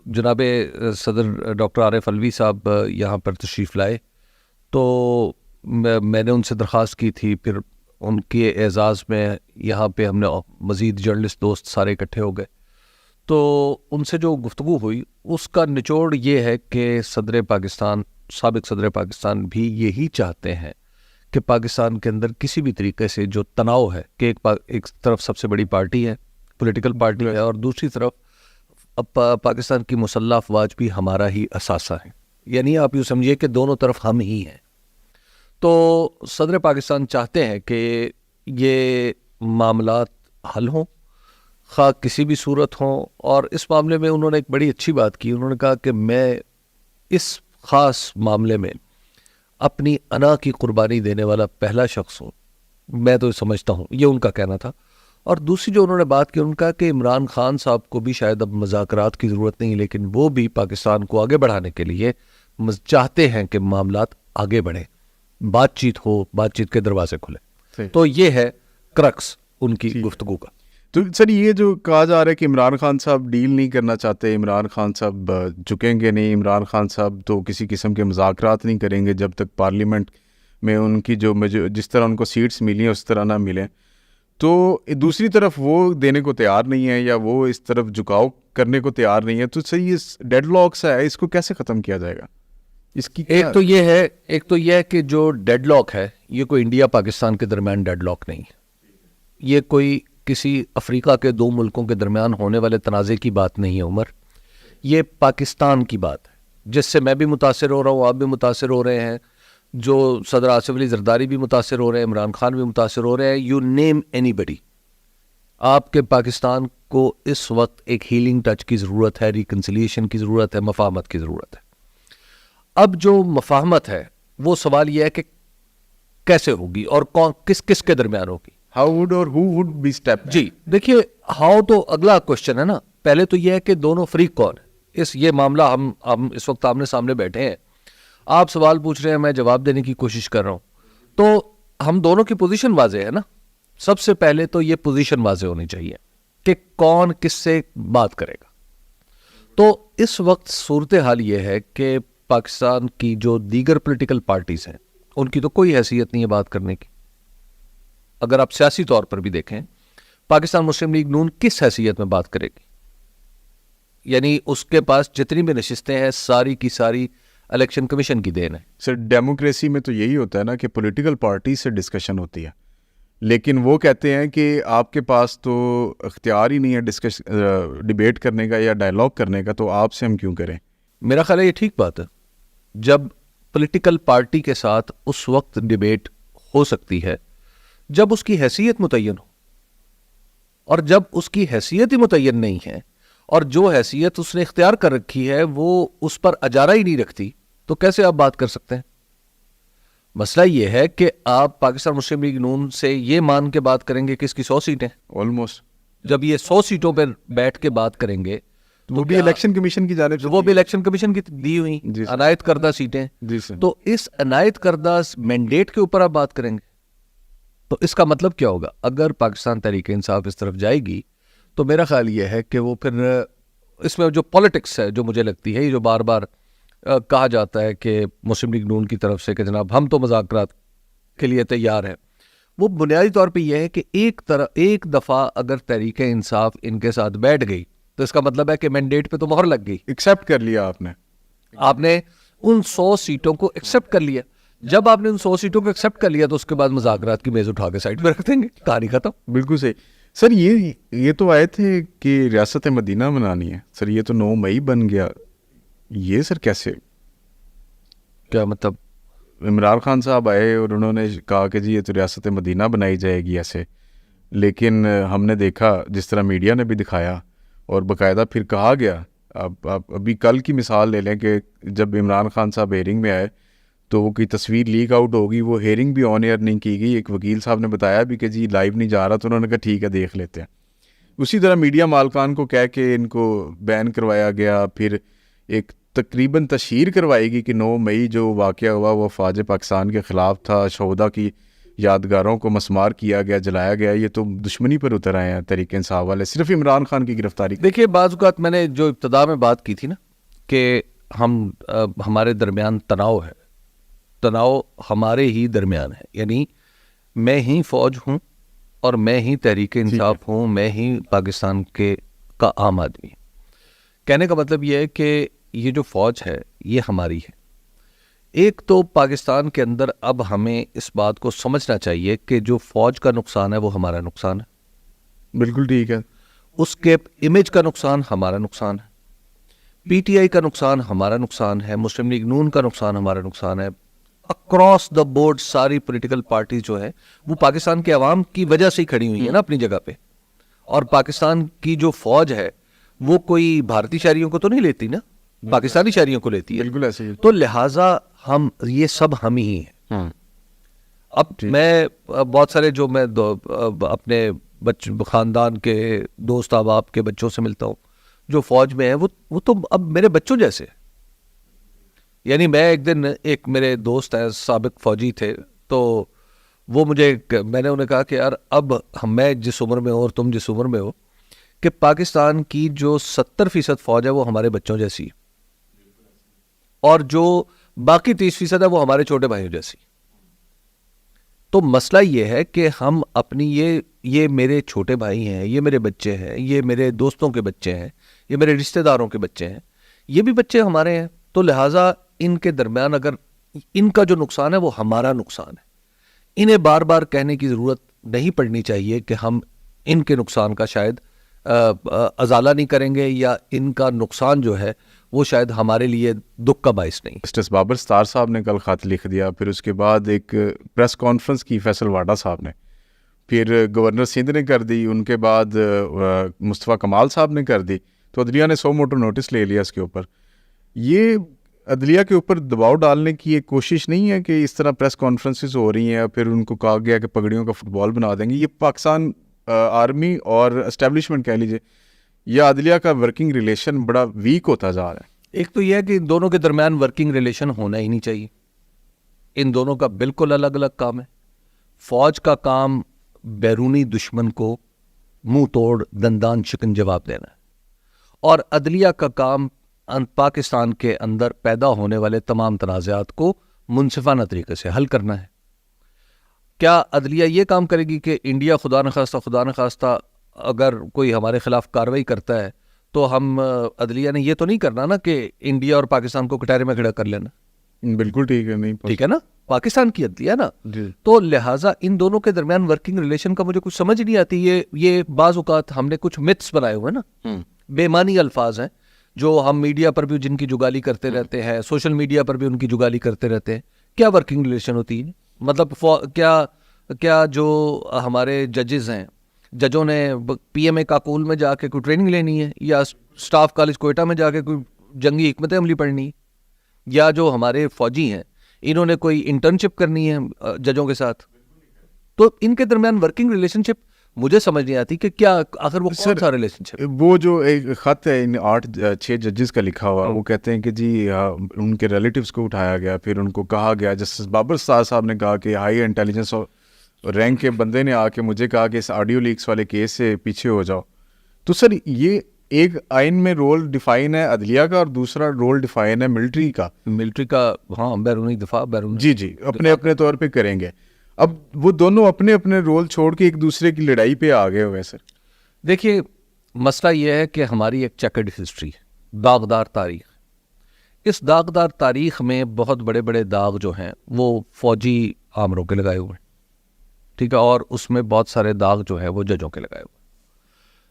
جناب صدر ڈاکٹر عارف علوی صاحب یہاں پر تشریف لائے تو میں نے ان سے درخواست کی تھی، پھر ان کے اعزاز میں یہاں پہ ہم نے مزید جرنلسٹ دوست سارے اکٹھے ہو گئے، تو ان سے جو گفتگو ہوئی اس کا نچوڑ یہ ہے کہ صدر پاکستان، سابق صدر پاکستان بھی یہی چاہتے ہیں کہ پاکستان کے اندر کسی بھی طریقے سے جو تناؤ ہے کہ ایک طرف سب سے بڑی پارٹی ہے، پولیٹیکل پارٹی ہے، اور دوسری طرف پاکستان کی مسلح افواج بھی ہمارا ہی اثاثہ ہے، یعنی آپ یوں سمجھیے کہ دونوں طرف ہم ہی ہیں۔ تو صدر پاکستان چاہتے ہیں کہ یہ معاملات حل ہوں، خواہ کسی بھی صورت ہوں، اور اس معاملے میں انہوں نے ایک بڑی اچھی بات کی، انہوں نے کہا کہ میں اس خاص معاملے میں اپنی انا کی قربانی دینے والا پہلا شخص ہوں، میں تو سمجھتا ہوں، یہ ان کا کہنا تھا۔ اور دوسری جو انہوں نے بات کی، ان کا کہ عمران خان صاحب کو بھی شاید اب مذاکرات کی ضرورت نہیں، لیکن وہ بھی پاکستان کو آگے بڑھانے کے لیے چاہتے ہیں کہ معاملات آگے بڑھیں، بات چیت ہو، بات چیت کے دروازے کھلے۔ تو یہ ہے کرکس ان کی گفتگو کا۔ تو سر یہ جو کہا جا رہا ہے کہ عمران خان صاحب ڈیل نہیں کرنا چاہتے، عمران خان صاحب جھکیں گے نہیں، عمران خان صاحب تو کسی قسم کے مذاکرات نہیں کریں گے جب تک پارلیمنٹ میں ان کی جو جس طرح ان کو سیٹس ملی ہیں اس طرح نہ ملیں، تو دوسری طرف وہ دینے کو تیار نہیں ہے یا وہ اس طرف جھکاؤ کرنے کو تیار نہیں ہے، تو سر یہ ڈیڈ لاکس ہے، اس کو کیسے ختم کیا جائے گا؟ اس کی ایک تو یہ ہے کہ جو ڈیڈ لاک ہے یہ کوئی انڈیا پاکستان کے درمیان ڈیڈ لاک نہیں ہے، یہ کوئی کسی افریقہ کے دو ملکوں کے درمیان ہونے والے تنازع کی بات نہیں ہے عمر، یہ پاکستان کی بات ہے، جس سے میں بھی متاثر ہو رہا ہوں، آپ بھی متاثر ہو رہے ہیں، جو صدر آصف علی زرداری بھی متاثر ہو رہے ہیں، عمران خان بھی متاثر ہو رہے ہیں، یو نیم اینی بڈی۔ آپ کے پاکستان کو اس وقت ایک ہیلنگ ٹچ کی ضرورت ہے، ریکنسیلیشن کی ضرورت ہے، مفاہمت کی ضرورت ہے۔ اب جو مفاہمت ہے وہ سوال یہ ہے کہ کیسے ہوگی اور کون کس کے درمیان ہوگی، ہاؤ وڈ اور ہو وڈ بی اسٹیپ۔ جی دیکھیے، ہاؤ تو اگلا کوشچن ہے نا، پہلے تو یہ ہے کہ دونوں فریق کون ہے، یہ معاملہ ہم اس وقت آمنے سامنے بیٹھے ہیں، آپ سوال پوچھ رہے ہیں، میں جواب دینے کی کوشش کر رہا ہوں، تو ہم دونوں کی پوزیشن واضح ہے نا۔ سب سے پہلے تو یہ پوزیشن واضح ہونی چاہیے کہ کون کس سے بات کرے گا۔ تو اس وقت صورتحال یہ ہے کہ پاکستان کی جو دیگر پولیٹیکل پارٹیز ہیں ان کی تو کوئی حیثیت نہیں ہے بات کرنے کی۔ اگر آپ سیاسی طور پر بھی دیکھیں، پاکستان مسلم لیگ نون کس حیثیت میں بات کرے گی؟ یعنی اس کے پاس جتنی بھی نشستیں ہیں ساری کی ساری الیکشن کمیشن کی دین ہے۔ سر ڈیموکریسی میں تو یہی ہوتا ہے نا کہ پولیٹیکل پارٹی سے ڈسکشن ہوتی ہے، لیکن وہ کہتے ہیں کہ آپ کے پاس تو اختیار ہی نہیں ہے ڈیبیٹ کرنے کا یا ڈائلاگ کرنے کا، تو آپ سے ہم کیوں کریں؟ میرا خیال ہے یہ ٹھیک بات ہے، جب پولیٹیکل پارٹی کے ساتھ اس وقت ڈیبیٹ ہو سکتی ہے جب اس کی حیثیت متعین ہو، اور جب اس کی حیثیت ہی متعین نہیں ہے اور جو حیثیت اس نے اختیار کر رکھی ہے وہ اس پر اجارہ ہی نہیں رکھتی، تو کیسے آپ بات کر سکتے ہیں؟ مسئلہ یہ ہے کہ آپ پاکستان مسلم لیگ نون سے یہ مان کے بات کریں گے کہ اس کی 100 سیٹیں آلموسٹ، جب یہ 100 سیٹوں پر بیٹھ کے بات کریں گے وہ بھی الیکشن کمیشن کی جانب سے، وہ بھی الیکشن کمیشن کی دی ہوئی عنایت کردہ سیٹیں، تو اس عنایت کردہ مینڈیٹ کے اوپر آپ بات کریں گے، تو اس کا مطلب کیا ہوگا؟ اگر پاکستان تحریک انصاف اس طرف جائے گی تو میرا خیال یہ ہے کہ وہ پھر اس میں جو پولیٹکس ہے، جو مجھے لگتی ہے، جو بار بار کہا جاتا ہے کہ مسلم لیگ نون کی طرف سے کہ جناب ہم تو مذاکرات کے لیے تیار ہیں، وہ بنیادی طور پہ یہ ہے کہ ایک دفعہ اگر تحریک انصاف ان کے ساتھ بیٹھ گئی تو اس کا مطلب ہے کہ مینڈیٹ پہ تو مہر لگ گئی، ایکسیپٹ کر لیا آپ نے ان 100 سیٹوں کو ایکسیپٹ کر لیا۔ جب آپ نے ان 100 سیٹوں کو ایکسیپٹ کر لیا تو اس کے بعد مذاکرات کی میز اٹھا کے سائڈ پہ رکھ دیں گے، کہانی ختم۔ بالکل صحیح۔ سر یہ تو آئے تھے کہ ریاست مدینہ بنانی ہے، سر یہ تو 9 مئی بن گیا، یہ سر کیسے؟ کیا مطلب؟ عمران خان صاحب آئے اور انہوں نے کہا کہ جی یہ تو ریاست مدینہ بنائی جائے گی ایسے، لیکن ہم نے دیکھا جس طرح میڈیا نے بھی دکھایا اور باقاعدہ پھر کہا گیا، ابھی کل کی مثال لے لیں کہ جب عمران خان صاحب ہیئرنگ میں آئے تو وہ کی تصویر لیک آؤٹ ہوگی، وہ ہیئرنگ بھی آن ایئر نہیں کی گئی، ایک وکیل صاحب نے بتایا بھی کہ جی لائیو نہیں جا رہا، تو انہوں نے کہا ٹھیک ہے دیکھ لیتے ہیں۔ اسی طرح میڈیا مالکان کو کہہ کے ان کو بین کروایا گیا، پھر ایک تقریباً تشہیر کروائی گی کہ 9 مئی جو واقعہ ہوا وہ افواج پاکستان کے خلاف تھا، شہدا کی یادگاروں کو مسمار کیا گیا, جلایا گیا, یہ تو دشمنی پر اتر آئے ہیں تحریک انصاف والے صرف عمران خان کی گرفتاری. دیکھیے بعض اوقات میں نے جو ابتدا میں بات کی تھی نا کہ ہمارے درمیان تناؤ ہے, تناؤ ہمارے ہی درمیان ہے, یعنی میں ہی فوج ہوں اور میں ہی تحریک انصاف ہوں, میں ہی پاکستان کا عام آدمی. کہنے کا مطلب یہ ہے کہ یہ جو فوج ہے یہ ہماری ہے. ایک تو پاکستان کے اندر اب ہمیں اس بات کو سمجھنا چاہیے کہ جو فوج کا نقصان ہے وہ ہمارا نقصان ہے. بالکل ٹھیک ہے. اس کے امیج کا نقصان ہمارا نقصان ہے, پی ٹی آئی کا نقصان ہمارا نقصان ہے, مسلم لیگ نون کا نقصان ہمارا نقصان ہے. اکراس دا بورڈ ساری پولیٹیکل پارٹیز جو ہے وہ پاکستان کے عوام کی وجہ سے ہی کھڑی ہوئی ہیں نا اپنی جگہ پہ. اور پاکستان کی جو فوج ہے وہ کوئی بھارتی شہریوں کو تو نہیں لیتی نا, پاکستانی شہریوں کو لیتی ہے. بالکل ایسے ہی. تو لہٰذا ہم یہ سب ہم ہی ہیں. اب میں بہت سارے جو میں اپنے خاندان کے دوست احباب کے بچوں سے ملتا ہوں جو فوج میں ہیں, وہ تو اب میرے بچوں جیسے. یعنی میں ایک دن ایک میرے دوست ہیں سابق فوجی تھے, تو وہ میں نے انہیں کہا کہ یار اب میں جس عمر میں ہوں اور تم جس عمر میں ہو کہ پاکستان کی جو 70% فوج ہے وہ ہمارے بچوں جیسی ہے, اور جو باقی 30% ہے وہ ہمارے چھوٹے بھائیوں جیسی. تو مسئلہ یہ ہے کہ ہم اپنی یہ میرے چھوٹے بھائی ہیں, یہ میرے بچے ہیں, یہ میرے دوستوں کے بچے ہیں, یہ میرے رشتہ داروں کے بچے ہیں, یہ بھی بچے ہمارے ہیں. تو لہٰذا ان کے درمیان اگر ان کا جو نقصان ہے وہ ہمارا نقصان ہے. انہیں بار بار کہنے کی ضرورت نہیں پڑنی چاہیے کہ ہم ان کے نقصان کا شاید ازالہ نہیں کریں گے, یا ان کا نقصان جو ہے وہ شاید ہمارے لیے دکھ کا باعث نہیں. جسٹس بابر ستار صاحب نے کل خط لکھ دیا, پھر اس کے بعد ایک پریس کانفرنس کی فیصل واڈا صاحب نے, پھر گورنر سندھ نے کر دی, ان کے بعد مصطفیٰ کمال صاحب نے کر دی, تو عدلیہ نے 100 موٹر نوٹس لے لیا اس کے اوپر. یہ عدلیہ کے اوپر دباؤ ڈالنے کی ایک کوشش نہیں ہے کہ اس طرح پریس کانفرنسز ہو رہی ہیں, پھر ان کو کہا گیا کہ پگڑیوں کا فٹ بال بنا دیں گے. یہ پاکستان آرمی اور اسٹیبلشمنٹ کہہ لیجیے, یا عدلیہ کا ورکنگ ریلیشن بڑا ویک ہوتا جا رہا ہے. ایک تو یہ ہے کہ ان دونوں کے درمیان ورکنگ ریلیشن ہونا ہی نہیں چاہیے. ان دونوں کا بالکل الگ الگ کام ہے. فوج کا کام بیرونی دشمن کو منہ توڑ دندان شکن جواب دینا ہے, اور عدلیہ کا کام پاکستان کے اندر پیدا ہونے والے تمام تنازعات کو منصفانہ طریقے سے حل کرنا ہے. کیا عدلیہ یہ کام کرے گی کہ انڈیا خدا نخواستہ اگر کوئی ہمارے خلاف کارروائی کرتا ہے تو ہم عدلیہ نے یہ تو نہیں کرنا نا کہ انڈیا اور پاکستان کو کٹہرے میں کھڑا کر لینا. بالکل ٹھیک ہے, نہیں ٹھیک ہے نا, پاکستان کی عدلیہ نا. تو لہٰذا ان دونوں کے درمیان ورکنگ ریلیشن کا مجھے کچھ سمجھ نہیں آتی. یہ بعض اوقات ہم نے کچھ متس بنائے ہوئے نا, بے معنی الفاظ ہیں جو ہم میڈیا پر بھی جن کی جگالی کرتے رہتے ہیں, سوشل میڈیا پر بھی ان کی جگالی کرتے رہتے ہیں. کیا ورکنگ ریلیشن ہوتی ہے؟ مطلب کیا جو ہمارے ججز ہیں, ججوں نے پی ایم اے کاکول میں جا کے کوئی ٹریننگ لینی ہے, یا سٹاف کالج کوئٹہ میں جا کے کوئی جنگی حکمت عملی پڑھنی ہے, یا جو ہمارے فوجی ہیں انہوں نے کوئی انٹرنشپ کرنی ہے ججوں کے ساتھ. تو ان کے درمیان ورکنگ ریلیشن شپ مجھے سمجھ نہیں آتی کہ کیا آخر وہ کون سا ریلیشن شپ. وہ جو ایک خط ہے ان 8-6 ججز کا لکھا ہوا, وہ کہتے ہیں کہ جی ان کے ریلیٹیوز کو اٹھایا گیا, پھر ان کو کہا گیا, جسٹس بابر ستار صاحب نے کہا کہ ہائی انٹیلیجنس رینک کے بندے نے آ کے مجھے کہا کہ اس آڈیو لیکس والے کیس سے پیچھے ہو جاؤ. تو سر یہ ایک آئین میں رول ڈیفائن ہے عدلیہ کا, اور دوسرا رول ڈیفائن ہے ملٹری کا. ہاں, بیرونی دفاع جی اپنے طور پہ کریں گے. اب وہ دونوں اپنے اپنے رول چھوڑ کے ایک دوسرے کی لڑائی پہ آ گئے ہوئے. سر دیکھیے مسئلہ یہ ہے کہ ہماری ایک چیکرڈ ہسٹری ہے, داغدار تاریخ. اس داغدار تاریخ میں بہت بڑے بڑے داغ جو ہیں وہ فوجی آمروں کے لگائے ہوئے ہیں, ٹھیک ہے, اور اس میں بہت سارے داغ جو ہے وہ ججوں کے لگائے ہوئے.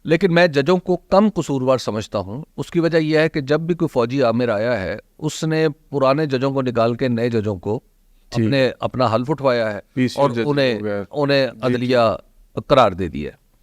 لیکن میں ججوں کو کم قصوروار سمجھتا ہوں. اس کی وجہ یہ ہے کہ جب بھی کوئی فوجی آمر آیا ہے اس نے پرانے ججوں کو نکال کے نئے ججوں کو اپنا حلف اٹھوایا ہے اور انہیں عدلیہ قرار دے دیا ہے.